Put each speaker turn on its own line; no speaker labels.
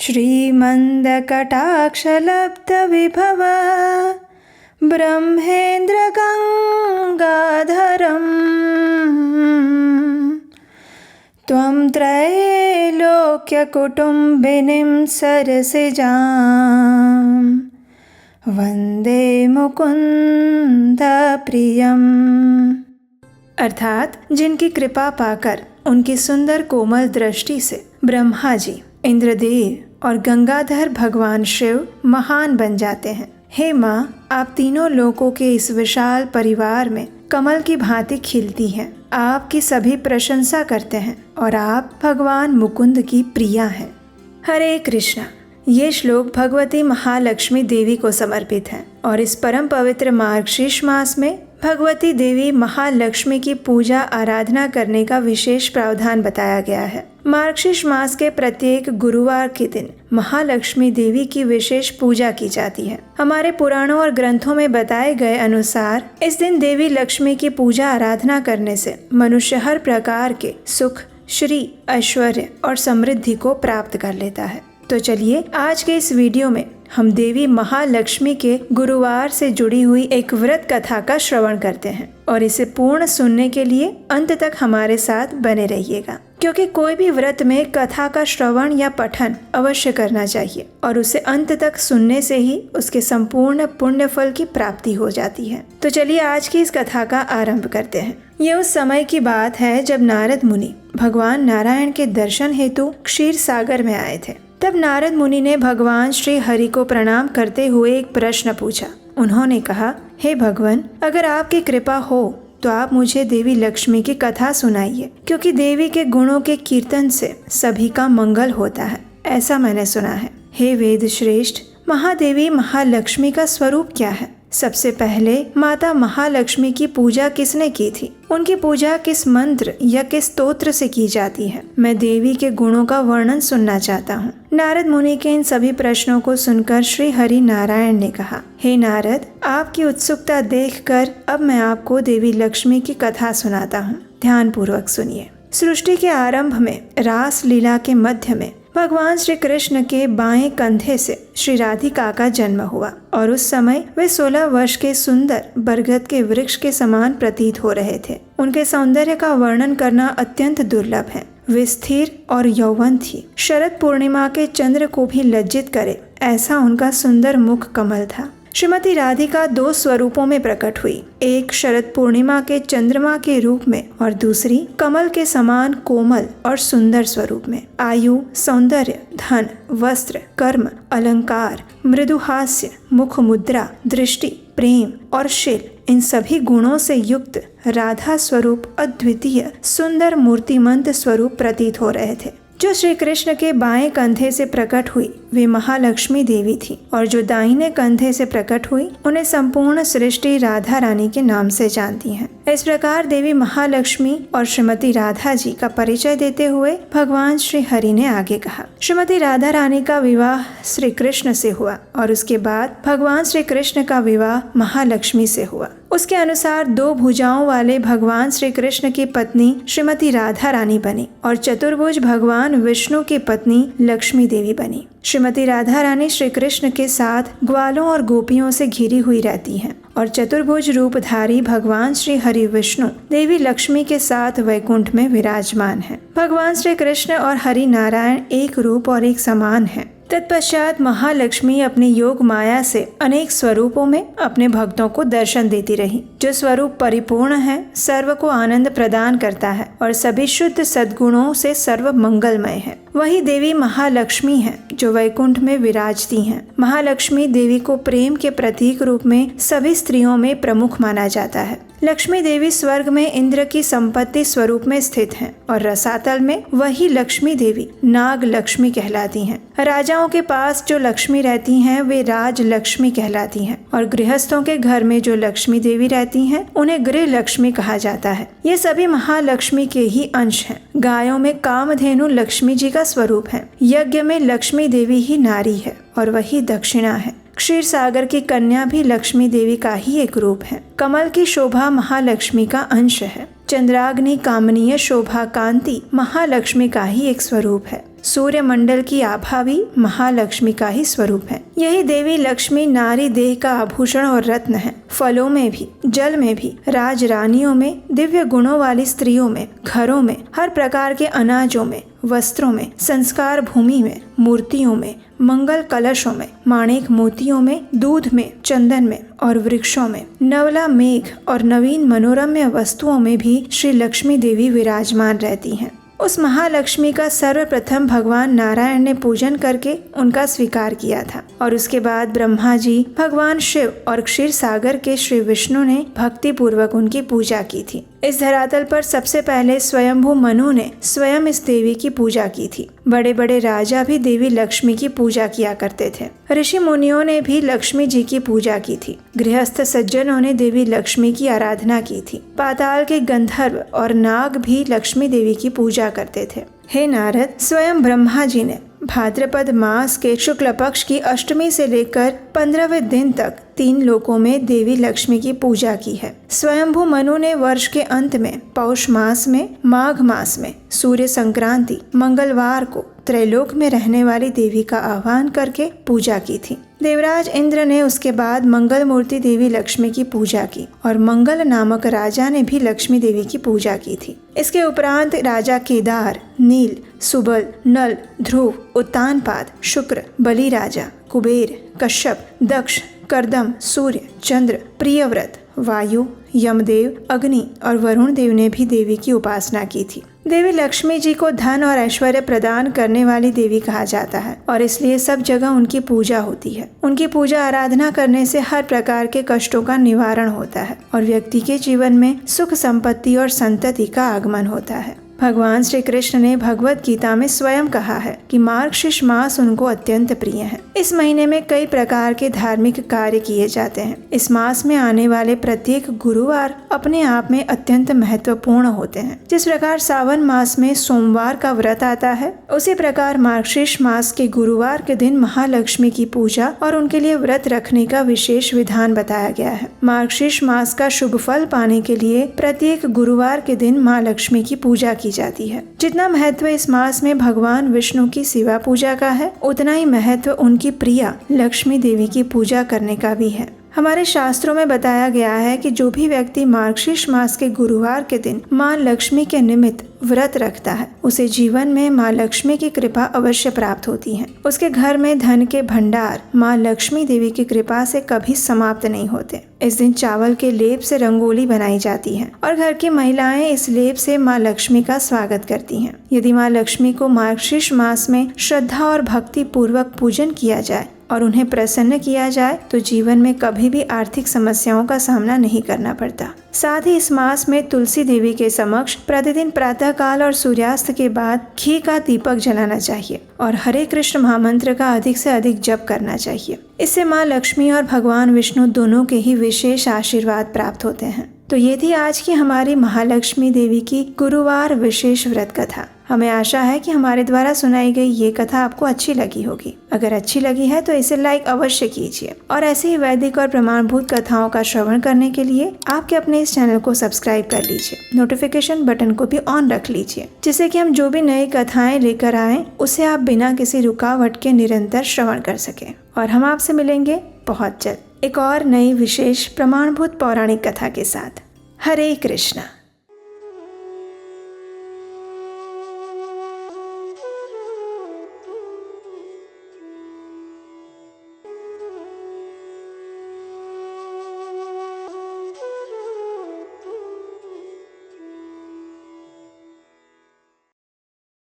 श्रीमन्दकटाक्षलब्धविभव ब्रह्मेन्द्रगङ्गाधरम् त्वं त्रैलोक्यकुटुम्बिनीं सरसिजां वन्दे मुकुन्द प्रियम। अर्थात जिनकी कृपा पाकर उनकी सुंदर कोमल दृष्टि से ब्रह्मा जी, इंद्रदेव और गंगाधर भगवान शिव महान बन जाते हैं। हे माँ, आप तीनों लोकों के इस विशाल परिवार में कमल की भांति खिलती हैं। आपकी सभी प्रशंसा करते हैं और आप भगवान मुकुंद की प्रिया हैं। हरे कृष्णा। ये श्लोक भगवती महालक्ष्मी देवी को समर्पित है और इस परम पवित्र मार्गशीर्ष मास में भगवती देवी महालक्ष्मी की पूजा आराधना करने का विशेष प्रावधान बताया गया है। मार्गशीर्ष मास के प्रत्येक गुरुवार के दिन महालक्ष्मी देवी की विशेष पूजा की जाती है। हमारे पुराणों और ग्रंथों में बताए गए अनुसार इस दिन देवी लक्ष्मी की पूजा आराधना करने से मनुष्य हर प्रकार के सुख, श्री, ऐश्वर्य और समृद्धि को प्राप्त कर लेता है। तो चलिए आज के इस वीडियो में हम देवी महालक्ष्मी के गुरुवार से जुड़ी हुई एक व्रत कथा का श्रवण करते हैं और इसे पूर्ण सुनने के लिए अंत तक हमारे साथ बने रहिएगा, क्योंकि कोई भी व्रत में कथा का श्रवण या पठन अवश्य करना चाहिए और उसे अंत तक सुनने से ही उसके संपूर्ण पुण्य फल की प्राप्ति हो जाती है। तो चलिए आज की इस कथा का आरंभ करते हैं। ये उस समय की बात है जब नारद मुनि भगवान नारायण के दर्शन हेतु क्षीर सागर में आए थे। तब नारद मुनि ने भगवान श्री हरि को प्रणाम करते हुए एक प्रश्न पूछा। उन्होंने कहा, हे भगवान, अगर आपकी कृपा हो तो आप मुझे देवी लक्ष्मी की कथा सुनाइए, क्योंकि देवी के गुणों के कीर्तन से सभी का मंगल होता है, ऐसा मैंने सुना है। हे वेद श्रेष्ठ, महादेवी महालक्ष्मी का स्वरूप क्या है? सबसे पहले माता महालक्ष्मी की पूजा किसने की थी? उनकी पूजा किस मंत्र या किस स्तोत्र से की जाती है? मैं देवी के गुणों का वर्णन सुनना चाहता हूँ। नारद मुनि के इन सभी प्रश्नों को सुनकर श्री हरि नारायण ने कहा, हे नारद, आपकी उत्सुकता देखकर अब मैं आपको देवी लक्ष्मी की कथा सुनाता हूँ। ध्यान पूर्वक सुनिए। सृष्टि के आरंभ में रास लीला के मध्य में भगवान श्री कृष्ण के बाएं कंधे से श्री राधिका का जन्म हुआ और उस समय वे 16 वर्ष के सुंदर बरगद के वृक्ष के समान प्रतीत हो रहे थे। उनके सौंदर्य का वर्णन करना अत्यंत दुर्लभ है। वे स्थिर और यौवन थी। शरद पूर्णिमा के चंद्र को भी लज्जित करे ऐसा उनका सुंदर मुख कमल था। श्रीमती राधिका 2 स्वरूपों में प्रकट हुई, एक शरद पूर्णिमा के चंद्रमा के रूप में और दूसरी कमल के समान कोमल और सुंदर स्वरूप में। आयु, सौंदर्य, धन, वस्त्र, कर्म, अलंकार, मृदुहास्य, मुख मुद्रा, दृष्टि, प्रेम और शील, इन सभी गुणों से युक्त राधा स्वरूप अद्वितीय सुंदर मूर्तिमंत स्वरूप प्रतीत हो रहे थे। जो श्री कृष्ण के बाएं कंधे से प्रकट हुई वे महालक्ष्मी देवी थी और जो दाहिने कंधे से प्रकट हुई उन्हें संपूर्ण सृष्टि राधा रानी के नाम से जानती हैं। इस प्रकार देवी महालक्ष्मी और श्रीमती राधा जी का परिचय देते हुए भगवान श्री हरि ने आगे कहा, श्रीमती राधा रानी का विवाह श्री कृष्ण से हुआ और उसके बाद भगवान श्री कृष्ण का विवाह महालक्ष्मी से हुआ। उसके अनुसार 2 भुजाओं वाले भगवान श्री कृष्ण की पत्नी श्रीमती राधा रानी बनी और चतुर्भुज भगवान विष्णु की पत्नी लक्ष्मी देवी बनी। श्रीमती राधा रानी श्री कृष्ण के साथ ग्वालों और गोपियों से घिरी हुई रहती हैं और चतुर्भुज रूपधारी भगवान श्री हरि विष्णु देवी लक्ष्मी के साथ वैकुंठ में विराजमान हैं। भगवान श्री कृष्ण और हरि नारायण एक रूप और एक समान हैं। तत्पश्चात महालक्ष्मी अपने योग माया से अनेक स्वरूपों में अपने भक्तों को दर्शन देती रही। जो स्वरूप परिपूर्ण है, सर्व को आनंद प्रदान करता है और सभी शुद्ध सद्गुणों से सर्व मंगलमय है, वही देवी महालक्ष्मी है जो वैकुंठ में विराजती हैं। महालक्ष्मी देवी को प्रेम के प्रतीक रूप में सभी स्त्रियों में प्रमुख माना जाता है। लक्ष्मी देवी स्वर्ग में इंद्र की संपत्ति स्वरूप में स्थित हैं और रसातल में वही लक्ष्मी देवी नाग लक्ष्मी कहलाती हैं। राजाओं के पास जो लक्ष्मी रहती हैं वे राज लक्ष्मी कहलाती हैं और गृहस्थों के घर में जो लक्ष्मी देवी रहती हैं उन्हें गृह लक्ष्मी कहा जाता है। ये सभी महालक्ष्मी के ही अंश हैं। गायों में कामधेनु लक्ष्मी जी का स्वरूप है। यज्ञ में लक्ष्मी देवी ही नारी है और वही दक्षिणा है। क्षीर सागर की कन्या भी लक्ष्मी देवी का ही एक रूप है। कमल की शोभा महालक्ष्मी का अंश है। चंद्राग्नि कामनीय शोभा कांति महालक्ष्मी का ही एक स्वरूप है। सूर्य मंडल की आभा भी महालक्ष्मी का ही स्वरूप है। यही देवी लक्ष्मी नारी देह का आभूषण और रत्न है। फलों में भी, जल में भी, राज रानियों में, दिव्य गुणों वाली स्त्रियों में, घरों में, हर प्रकार के अनाजों में, वस्त्रों में, संस्कार भूमि में, मूर्तियों में, मंगल कलशों में, माणिक मोतियों में, दूध में, चंदन में और वृक्षों में, नवला मेघ और नवीन मनोरम्य वस्तुओं में भी श्री लक्ष्मी देवी विराजमान रहती हैं। उस महालक्ष्मी का सर्वप्रथम भगवान नारायण ने पूजन करके उनका स्वीकार किया था और उसके बाद ब्रह्मा जी, भगवान शिव और क्षीर सागर के श्री विष्णु ने भक्ति पूर्वक उनकी पूजा की थी। इस धरातल पर सबसे पहले स्वयंभू मनु ने स्वयं इस देवी की पूजा की थी। बड़े बड़े राजा भी देवी लक्ष्मी की पूजा किया करते थे। ऋषि मुनियों ने भी लक्ष्मी जी की पूजा की थी। गृहस्थ सज्जनों ने देवी लक्ष्मी की आराधना की थी। पाताल के गंधर्व और नाग भी लक्ष्मी देवी की पूजा करते थे। हे नारद, स्वयं ब्रह्मा जी ने भाद्रपद मास के शुक्ल पक्ष की अष्टमी से लेकर 15वें दिन तक 3 लोकों में देवी लक्ष्मी की पूजा की है। स्वयंभू मनु ने वर्ष के अंत में पौष मास में, माघ मास में, सूर्य संक्रांति मंगलवार को त्रैलोक में रहने वाली देवी का आह्वान करके पूजा की थी। देवराज इंद्र ने उसके बाद मंगल मूर्ति देवी लक्ष्मी की पूजा की और मंगल नामक राजा ने भी लक्ष्मी देवी की पूजा की थी। इसके उपरांत राजा केदार, नील, सुबल, नल, ध्रुव, उत्तानपाद, शुक्र, बलि राजा, कुबेर, कश्यप, दक्ष, कर्दम, सूर्य, चंद्र, प्रियव्रत, वायु, यमदेव, अग्नि और वरुण देव ने भी देवी की उपासना की थी। देवी लक्ष्मी जी को धन और ऐश्वर्य प्रदान करने वाली देवी कहा जाता है और इसलिए सब जगह उनकी पूजा होती है। उनकी पूजा आराधना करने से हर प्रकार के कष्टों का निवारण होता है और व्यक्ति के जीवन में सुख, संपत्ति और संतति का आगमन होता है। भगवान श्री कृष्ण ने भगवत गीता में स्वयं कहा है कि मार्गशीर्ष मास उनको अत्यंत प्रिय है। इस महीने में कई प्रकार के धार्मिक कार्य किए जाते हैं। इस मास में आने वाले प्रत्येक गुरुवार अपने आप में अत्यंत महत्वपूर्ण होते हैं। जिस प्रकार सावन मास में सोमवार का व्रत आता है, उसी प्रकार मार्गशीर्ष मास के गुरुवार के दिन महालक्ष्मी की पूजा और उनके लिए व्रत रखने का विशेष विधान बताया गया है। मार्गशीर्ष मास का शुभ फल पाने के लिए प्रत्येक गुरुवार के दिन माँ लक्ष्मी की पूजा की जाती है। जितना महत्व इस मास में भगवान विष्णु की सेवा पूजा का है, उतना ही महत्व उनकी प्रिया लक्ष्मी देवी की पूजा करने का भी है। हमारे शास्त्रों में बताया गया है कि जो भी व्यक्ति मार्गशीर्ष मास के गुरुवार के दिन माँ लक्ष्मी के निमित्त व्रत रखता है, उसे जीवन में माँ लक्ष्मी की कृपा अवश्य प्राप्त होती है। उसके घर में धन के भंडार माँ लक्ष्मी देवी की कृपा से कभी समाप्त नहीं होते। इस दिन चावल के लेप से रंगोली बनाई जाती है और घर की महिलाएं इस लेप से माँ लक्ष्मी का स्वागत करती हैं। यदि माँ लक्ष्मी को मार्गशीर्ष मास में श्रद्धा और भक्ति पूर्वक पूजन किया जाए और उन्हें प्रसन्न किया जाए तो जीवन में कभी भी आर्थिक समस्याओं का सामना नहीं करना पड़ता। साथ ही इस मास में तुलसी देवी के समक्ष प्रतिदिन प्रातः काल और सूर्यास्त के बाद घी का दीपक जलाना चाहिए और हरे कृष्ण महामंत्र का अधिक से अधिक जप करना चाहिए। इससे माँ लक्ष्मी और भगवान विष्णु दोनों के ही विशेष आशीर्वाद प्राप्त होते हैं। तो ये थी आज की हमारी महालक्ष्मी देवी की गुरुवार विशेष व्रत कथा। हमें आशा है कि हमारे द्वारा सुनाई गई ये कथा आपको अच्छी लगी होगी। अगर अच्छी लगी है तो इसे लाइक अवश्य कीजिए और ऐसे ही वैदिक और प्रमाणभूत कथाओं का श्रवण करने के लिए आपके अपने इस चैनल को सब्सक्राइब कर लीजिए। नोटिफिकेशन बटन को भी ऑन रख लीजिए, जिससे कि हम जो भी नई कथाएं लेकर आए उसे आप बिना किसी रुकावट के निरंतर श्रवण कर सकें। और हम आपसे मिलेंगे बहुत जल्द एक और नई विशेष प्रमाणभूत पौराणिक कथा के साथ। हरे कृष्णा।